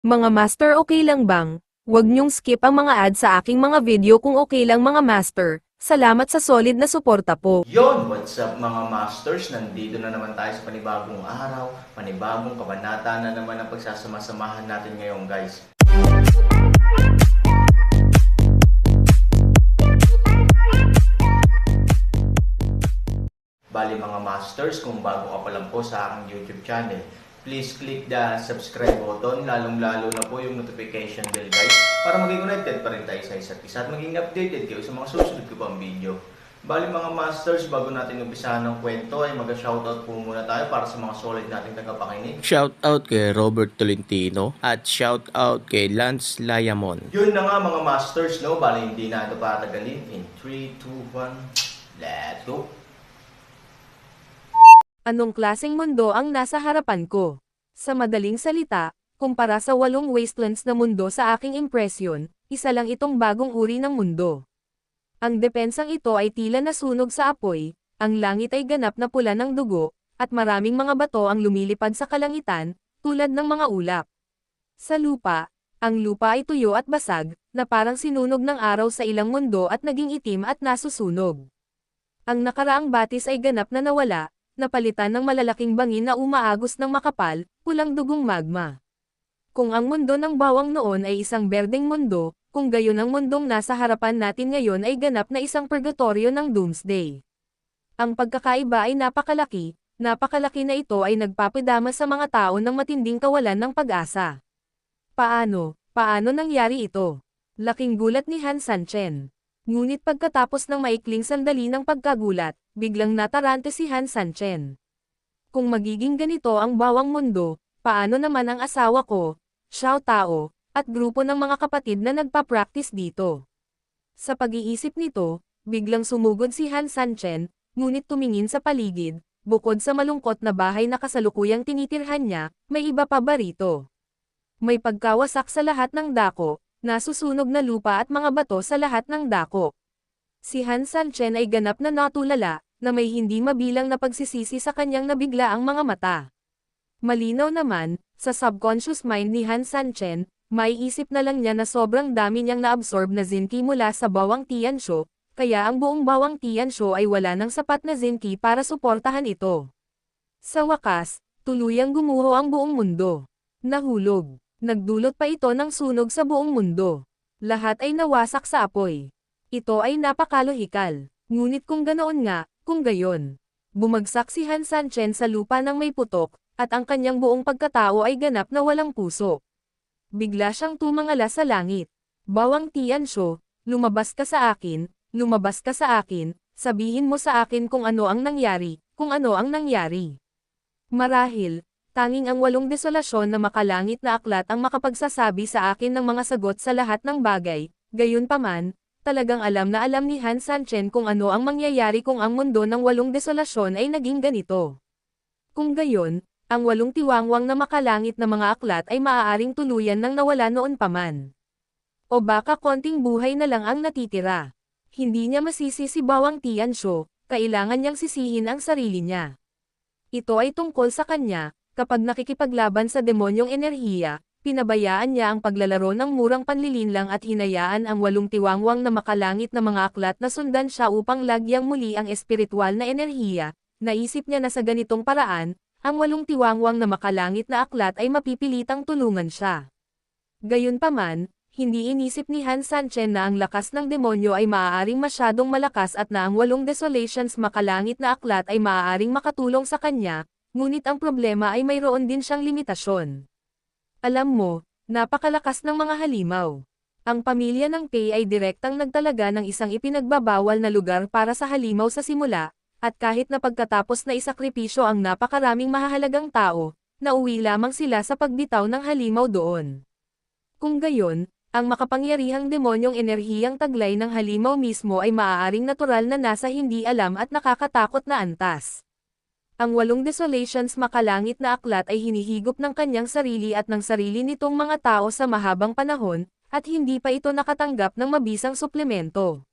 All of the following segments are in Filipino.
Mga master, okay lang bang? Huwag niyong skip ang mga ad sa aking mga video kung okay lang mga master. Salamat sa solid na suporta po. Yon, what's up mga masters? Nandito na naman tayo sa panibagong araw, panibagong kabanata na naman ang pagsasama-samahan natin ngayon guys. Bali mga masters, kung bago ka pa lang po sa aking YouTube channel, please click the subscribe button, lalong-lalo na po yung notification bell guys, para maging connected pa rin tayo sa isa't isa at maging updated kayo sa mga susunod ko pang video. Bali mga masters, bago natin umpisahan ng kwento ay mag-shoutout po muna tayo para sa mga solid nating tagapakinig. Shoutout kay Robert Tolentino at shoutout kay Lance Layamon. Yun na nga mga masters, no? Bali hindi na ito patagalin. In 3, 2, 1, let's go! Anong klaseng mundo ang nasa harapan ko? Sa madaling salita, kumpara sa 8 wastelands na mundo sa aking impresyon, isa lang itong bagong uri ng mundo. Ang depensang ito ay tila nasunog sa apoy, ang langit ay ganap na pula ng dugo, at maraming mga bato ang lumilipad sa kalangitan, tulad ng mga ulap. Sa lupa, ang lupa ay tuyo at basag, na parang sinunog ng araw sa ilang mundo at naging itim at nasusunog. Ang nakaraang batis ay ganap na nawala, napalitan ng malalaking bangin na umaagos ng makapal, pulang dugong magma. Kung ang mundo ng bawang noon ay isang berdeng mundo, kung gayon ang mundong nasa harapan natin ngayon ay ganap na isang purgatorio ng Doomsday. Ang pagkakaiba ay napakalaki na ito ay nagpapadama sa mga tao ng matinding kawalan ng pag-asa. Paano nangyari ito? Laking gulat ni Han Sanchen. Ngunit pagkatapos ng maikling sandali ng pagkagulat, biglang natarante si Han Sanchen. Kung magiging ganito ang bawang mundo, paano naman ang asawa ko, Xiao Tao, at grupo ng mga kapatid na nagpa-practice dito? Sa pag-iisip nito, biglang sumugod si Han Sanchen, ngunit tumingin sa paligid, bukod sa malungkot na bahay na kasalukuyang tinitirhan niya, may iba pa ba rito? May pagkawasak sa lahat ng dako, nasusunog na lupa at mga bato sa lahat ng dako. Si Han Sanchen ay ganap na natulala, na may hindi mabilang na pagsisisi sa kanyang nabigla ang mga mata. Malinaw naman, sa subconscious mind ni Han Sanchen, maiisip na lang niya na sobrang dami niyang na-absorb na zinki mula sa bawang Tianshu, kaya ang buong bawang Tianshu ay wala ng sapat na zinki para suportahan ito. Sa wakas, tuluyang gumuho ang buong mundo. Nahulog. Nagdulot pa ito ng sunog sa buong mundo. Lahat ay nawasak sa apoy. Ito ay napakalohikal. Ngunit kung ganoon nga, kung gayon. Bumagsak si Han Sanchen sa lupa ng may putok, at ang kanyang buong pagkatao ay ganap na walang puso. Bigla siyang tumangala sa langit. Bawang Tianshu, lumabas ka sa akin, sabihin mo sa akin kung ano ang nangyari, Marahil, tanging ang 8 desolasyon na makalangit na aklat ang makapagsasabi sa akin ng mga sagot sa lahat ng bagay, gayunpaman, talagang alam na alam ni Han Sanchen kung ano ang mangyayari kung ang mundo ng 8 desolasyon ay naging ganito. Kung gayon, ang 8 tiwangwang na makalangit na mga aklat ay maaaring tuluyan ng nawala noon pa man. O baka konting buhay na lang ang natitira. Hindi niya masisi si Bawang Tianshu, kailangan niyang sisihin ang sarili niya. Ito ay tungkol sa kanya, kapag nakikipaglaban sa demonyong enerhiya, pinabayaan niya ang paglalaro ng murang panlilinlang at hinayaan ang 8 tiwangwang na makalangit na mga aklat na sundan siya upang lagyang muli ang espiritual na enerhiya. Naisip niya na sa ganitong paraan, ang 8 tiwangwang na makalangit na aklat ay mapipilitang tulungan siya. Gayunpaman, hindi inisip ni Han Sanchen na ang lakas ng demonyo ay maaaring masyadong malakas at na ang 8 desolations makalangit na aklat ay maaaring makatulong sa kanya, ngunit ang problema ay mayroon din siyang limitasyon. Alam mo, napakalakas ng mga halimaw. Ang pamilya ng Pei ay direktang nagtalaga ng isang ipinagbabawal na lugar para sa halimaw sa simula, at kahit na pagkatapos na isakripisyo ang napakaraming mahahalagang tao, nauwi lamang sila sa pagbitaw ng halimaw doon. Kung gayon, ang makapangyarihang demonyong enerhiyang taglay ng halimaw mismo ay maaaring natural na nasa hindi alam at nakakatakot na antas. Ang 8 desolations makalangit na aklat ay hinihigop ng kanyang sarili at ng sarili nitong mga tao sa mahabang panahon, at hindi pa ito nakatanggap ng mabisang suplemento.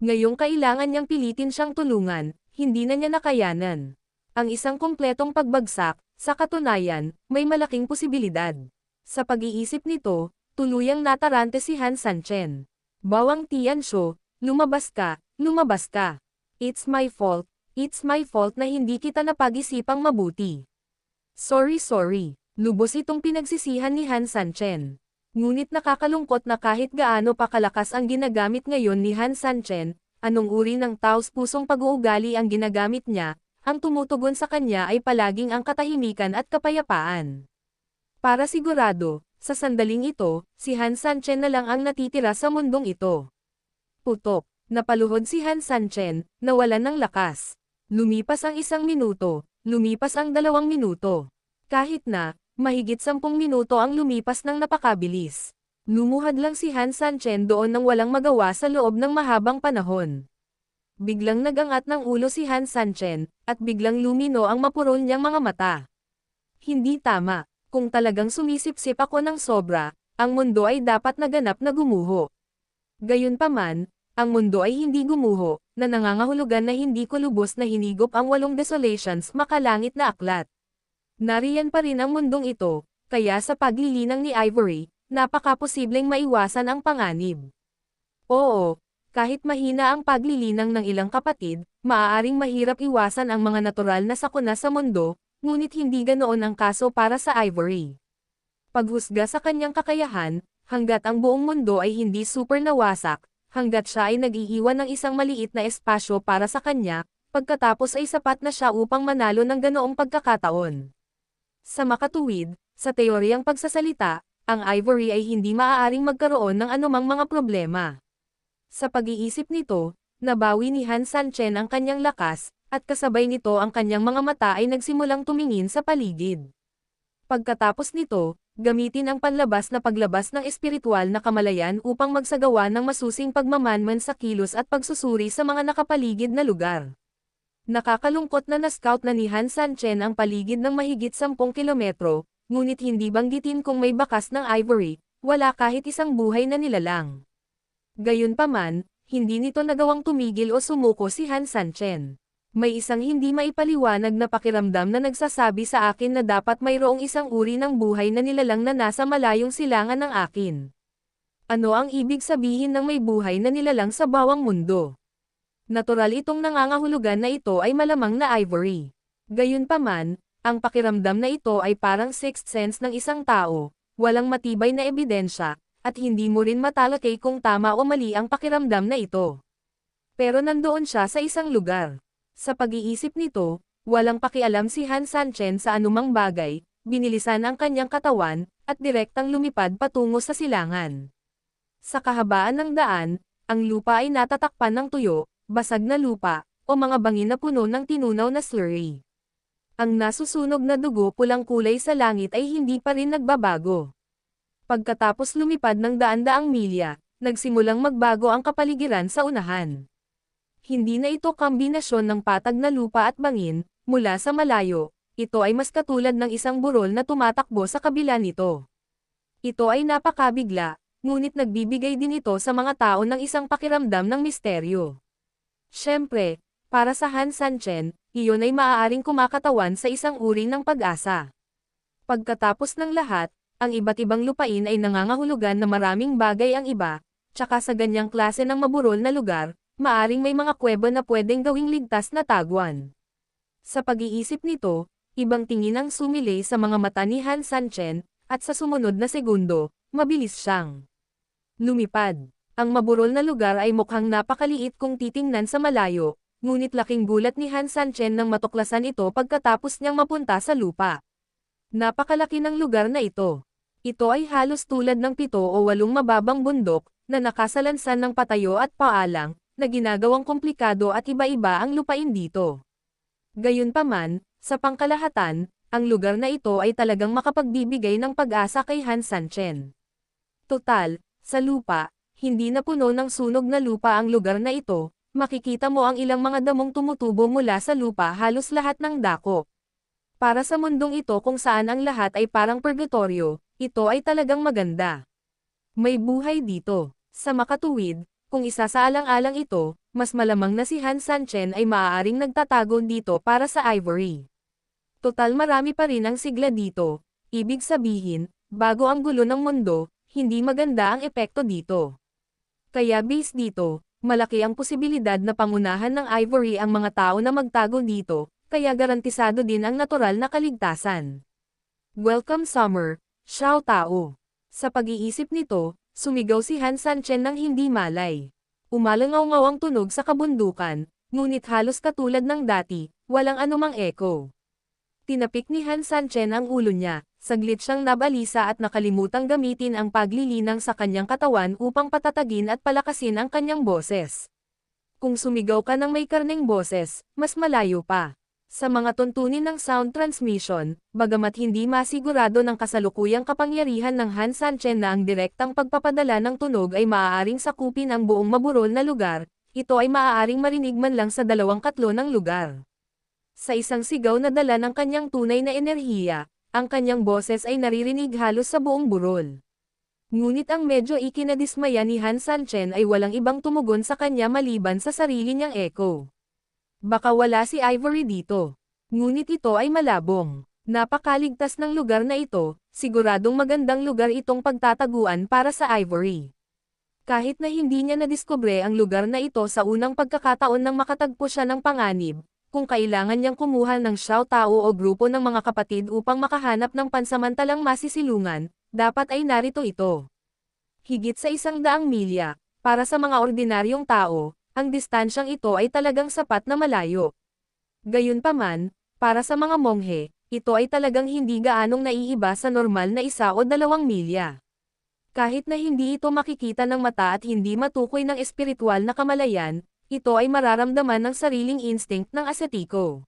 Ngayong kailangan niyang pilitin siyang tulungan, hindi na niya nakayanan. Ang isang kumpletong pagbagsak, sa katunayan, may malaking posibilidad. Sa pag-iisip nito, tuluyang natarante si Han Sanchen. Bawang Tianshu, lumabas ka, lumabas ka. It's my fault na hindi kita napag-isipang mabuti. Sorry. Lubos itong pinagsisihan ni Han Sanchen. Ngunit nakakalungkot na kahit gaano pa kalakas ang ginagamit ngayon ni Han Sanchen, anong uri ng taos-pusong pag-uugali ang ginagamit niya, ang tumutugon sa kanya ay palaging ang katahimikan at kapayapaan. Para sigurado, sa sandaling ito, si Han Sanchen na lang ang natitira sa mundong ito. Putok, napaluhod si Han Sanchen, nawalan ng lakas. Lumipas ang 1 minuto, lumipas ang 2 minuto. Kahit na, mahigit 10 minuto ang lumipas ng napakabilis. Lumuhad lang si Han Sanchen doon nang walang magawa sa loob ng mahabang panahon. Biglang nagangat ng ulo si Han Sanchen, at biglang lumino ang mapurol niyang mga mata. Hindi tama, kung talagang sumisipsip ako ng sobra, ang mundo ay dapat naganap na gumuho. Gayunpaman, ang mundo ay hindi gumuho, na nangangahulugan na hindi ko lubos na hinigop ang 8 desolations makalangit na aklat. Nariyan pa rin ang mundong ito, kaya sa paglilinang ni Ivory, napakaposibleng maiwasan ang panganib. Oo, kahit mahina ang paglilinang ng ilang kapatid, maaaring mahirap iwasan ang mga natural na sakuna sa mundo, ngunit hindi ganoon ang kaso para sa Ivory. Paghusga sa kanyang kakayahan, hanggat ang buong mundo ay hindi super nawasak, hanggat siya ay nag-iiwan ng isang maliit na espasyo para sa kanya, pagkatapos ay sapat na siya upang manalo ng ganoong pagkakataon. Sa makatuwid, sa teoryang pagsasalita, ang Ivory ay hindi maaaring magkaroon ng anumang mga problema. Sa pag-iisip nito, nabawi ni Han Sanchen ang kanyang lakas, at kasabay nito ang kanyang mga mata ay nagsimulang tumingin sa paligid. Pagkatapos nito, gamitin ang panlabas na paglabas ng espiritual na kamalayan upang magsagawa ng masusing pagmamanman sa kilos at pagsusuri sa mga nakapaligid na lugar. Nakakalungkot na na-scout na ni Han Sanchen ang paligid ng mahigit 10 kilometro, ngunit hindi banggitin kung may bakas ng Ivory, wala kahit isang buhay na nilalang. Gayunpaman, hindi nito nagawang tumigil o sumuko si Han Sanchen. May isang hindi maipaliwanag na pakiramdam na nagsasabi sa akin na dapat mayroong isang uri ng buhay na nilalang na nasa malayong silangan ng akin. Ano ang ibig sabihin ng may buhay na nilalang sa bawang mundo? Natural itong nangangahulugan na ito ay malamang na Ivory. Gayunpaman, ang pakiramdam na ito ay parang sixth sense ng isang tao, walang matibay na ebidensya, at hindi mo rin matalakay kung tama o mali ang pakiramdam na ito. Pero nandoon siya sa isang lugar. Sa pag-iisip nito, walang pakialam si Han Sanchen sa anumang bagay, binilisan ang kanyang katawan, at direktang lumipad patungo sa silangan. Sa kahabaan ng daan, ang lupa ay natatakpan ng tuyo, basag na lupa, o mga bangin na puno ng tinunaw na slurry. Ang nasusunog na dugo pulang kulay sa langit ay hindi pa rin nagbabago. Pagkatapos lumipad ng daan-daang milya, nagsimulang magbago ang kapaligiran sa unahan. Hindi na ito kombinasyon ng patag na lupa at bangin, mula sa malayo, ito ay mas katulad ng isang burol na tumatakbo sa kabila nito. Ito ay napakabigla, ngunit nagbibigay din ito sa mga tao ng isang pakiramdam ng misteryo. Siyempre, para sa Han Sanchen, iyon ay maaaring kumakatawan sa isang uri ng pag-asa. Pagkatapos ng lahat, ang iba't ibang lupain ay nangangahulugan na maraming bagay ang iba, tsaka sa ganyang klase ng maburol na lugar, maaring may mga kuweba na pwedeng gawing ligtas na taguan. Sa pag-iisip nito, ibang tingin ang sumilay sa mga mata ni Han Sanchen, at sa sumunod na segundo, mabilis siyang lumipad. Ang maburol na lugar ay mukhang napakaliit kung titingnan sa malayo, ngunit laking gulat ni Han Sanchen nang matuklasan ito pagkatapos niyang mapunta sa lupa. Napakalaki ng lugar na ito. Ito ay halos tulad ng 7 o 8 mababang bundok, na nakasalansan ng patayo at paalang, na ginagawang komplikado at iba-iba ang lupain dito. Gayunpaman, sa pangkalahatan, ang lugar na ito ay talagang makapagbibigay ng pag-asa kay Han Sanchen. Total, sa lupa, hindi na puno ng sunog na lupa ang lugar na ito, makikita mo ang ilang mga damong tumutubo mula sa lupa halos lahat ng dako. Para sa mundong ito kung saan ang lahat ay parang purgatorio, ito ay talagang maganda. May buhay dito. Sa makatuwid, kung isa sa alang-alang ito, mas malamang na si Han Sanchen ay maaaring nagtatago dito para sa Ivory. Total marami pa rin ang sigla dito, ibig sabihin, Bago ang gulo ng mundo, hindi maganda ang epekto dito. Kaya base dito, malaki ang posibilidad na pangunahan ng Ivory ang mga tao na magtago dito, kaya garantisado din ang natural na kaligtasan. Welcome summer, Xiao Tao. Sa pag-iisip nito, sumigaw si Han Sanchen ng hindi malay. Umalangaw-ngaw ang tunog sa kabundukan, ngunit halos katulad ng dati, walang anumang echo. Tinapik ni Han Sanchen ang ulo niya, saglit siyang nabalisa at nakalimutang gamitin ang paglilinang sa kanyang katawan upang patatagin at palakasin ang kanyang boses. Kung sumigaw ka ng may karneng boses, mas malayo pa. Sa mga tuntunin ng sound transmission, bagamat hindi masigurado ng kasalukuyang kapangyarihan ng Han Sanchen na ang direktang pagpapadala ng tunog ay maaaring sakupin ang buong maburol na lugar, ito ay maaaring marinig man lang sa 2/3 ng lugar. Sa isang sigaw na dala ng kanyang tunay na enerhiya, ang kanyang boses ay naririnig halos sa buong burol. Ngunit ang medyo ikinadismaya ni Han Sanchen ay walang ibang tumugon sa kanya maliban sa sarili niyang echo. Baka wala si Ivory dito. Ngunit ito ay malabong. Napakaligtas ng lugar na ito, siguradong magandang lugar itong pagtataguan para sa Ivory. Kahit na hindi niya nadiskubre ang lugar na ito sa unang pagkakataon nang makatagpo siya ng panganib, kung kailangan niyang kumuha ng Xiao Tao o grupo ng mga kapatid upang makahanap ng pansamantalang masisilungan, dapat ay narito ito. Higit sa 100 milya, para sa mga ordinaryong tao, ang distansyang ito ay talagang sapat na malayo. Gayunpaman, para sa mga monghe, ito ay talagang hindi gaanong naiiba sa normal na 1 o 2 milya. Kahit na hindi ito makikita ng mata at hindi matukoy ng espiritual na kamalayan, ito ay mararamdaman ng sariling instinct ng asetiko.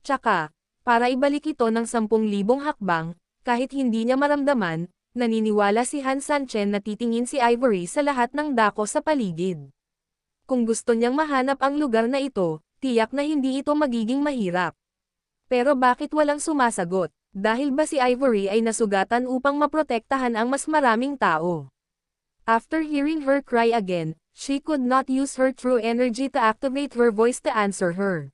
Tsaka, para ibalik ito ng 10,000 hakbang, kahit hindi niya maramdaman, naniniwala si Han Sanchen na titingin si Ivory sa lahat ng dako sa paligid. Kung gusto niyang mahanap ang lugar na ito, tiyak na hindi ito magiging mahirap. Pero bakit walang sumasagot? Dahil ba si Ivory ay nasugatan upang maprotektahan ang mas maraming tao? After hearing her cry again, she could not use her true energy to activate her voice to answer her.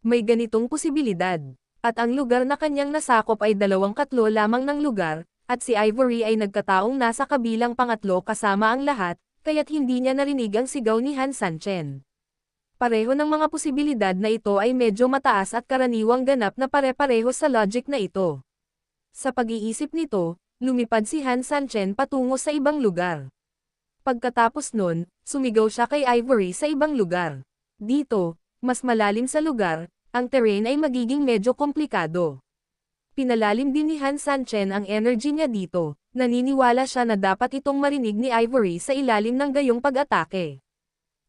May ganitong posibilidad. At ang lugar na kanyang nasakop ay 2/3 lamang ng lugar, at si Ivory ay nagkataong nasa kabilang pangatlo kasama ang lahat, kaya't hindi niya narinig ang sigaw ni Han Sanchen. Pareho ng mga posibilidad na ito ay medyo mataas at karaniwang ganap na pare-pareho sa logic na ito. Sa pag-iisip nito, lumipad si Han Sanchen patungo sa ibang lugar. Pagkatapos nun, sumigaw siya kay Ivory sa ibang lugar. Dito, mas malalim sa lugar, ang terrain ay magiging medyo komplikado. Pinalalim din ni Han Sanchen ang energy niya dito, naniniwala siya na dapat itong marinig ni Ivory sa ilalim ng gayong pag-atake.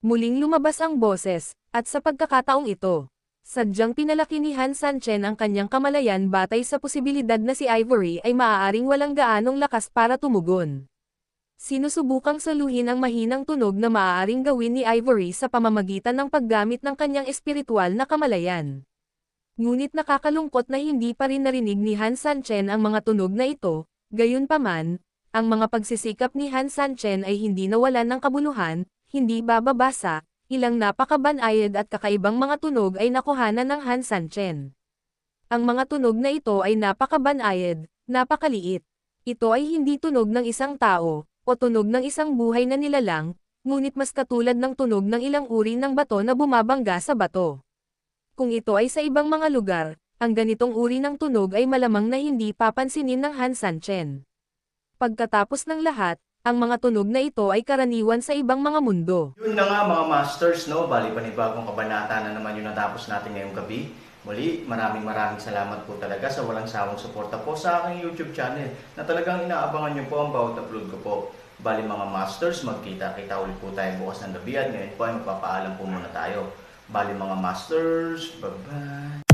Muling lumabas ang boses, at sa pagkakataong ito, sadyang pinalaki ni Han Sanchen ang kanyang kamalayan batay sa posibilidad na si Ivory ay maaaring walang gaanong lakas para tumugon. Sinusubukang saluhin ang mahinang tunog na maaaring gawin ni Ivory sa pamamagitan ng paggamit ng kanyang espiritual na kamalayan. Ngunit nakakalungkot na hindi pa rin narinig ni Han Sanchen ang mga tunog na ito, gayunpaman, ang mga pagsisikap ni Han Sanchen ay hindi nawalan ng kabuluhan, hindi bababasa, ilang napakabanayad at kakaibang mga tunog ay nakuhanan ng Han Sanchen. Ang mga tunog na ito ay napakabanayad, napakaliit. Ito ay hindi tunog ng isang tao, o tunog ng isang buhay na nilalang, ngunit mas katulad ng tunog ng ilang uri ng bato na bumabangga sa bato. Kung ito ay sa ibang mga lugar, ang ganitong uri ng tunog ay malamang na hindi papansinin ng Han Sanchen. Pagkatapos ng lahat, ang mga tunog na ito ay karaniwan sa ibang mga mundo. Yun na nga mga masters, no? Bali panibagong kabanata na naman yung natapos natin ngayong gabi. Muli, maraming salamat po talaga sa walang sawang suporta po sa aking YouTube channel na talagang inaabangan nyo po ang bawat upload ko po. Bali mga masters, magkita-kita ulit po tayo bukas ng gabi at ngayon po ay magpapaalam po muna tayo. Bali mga masters, bye-bye!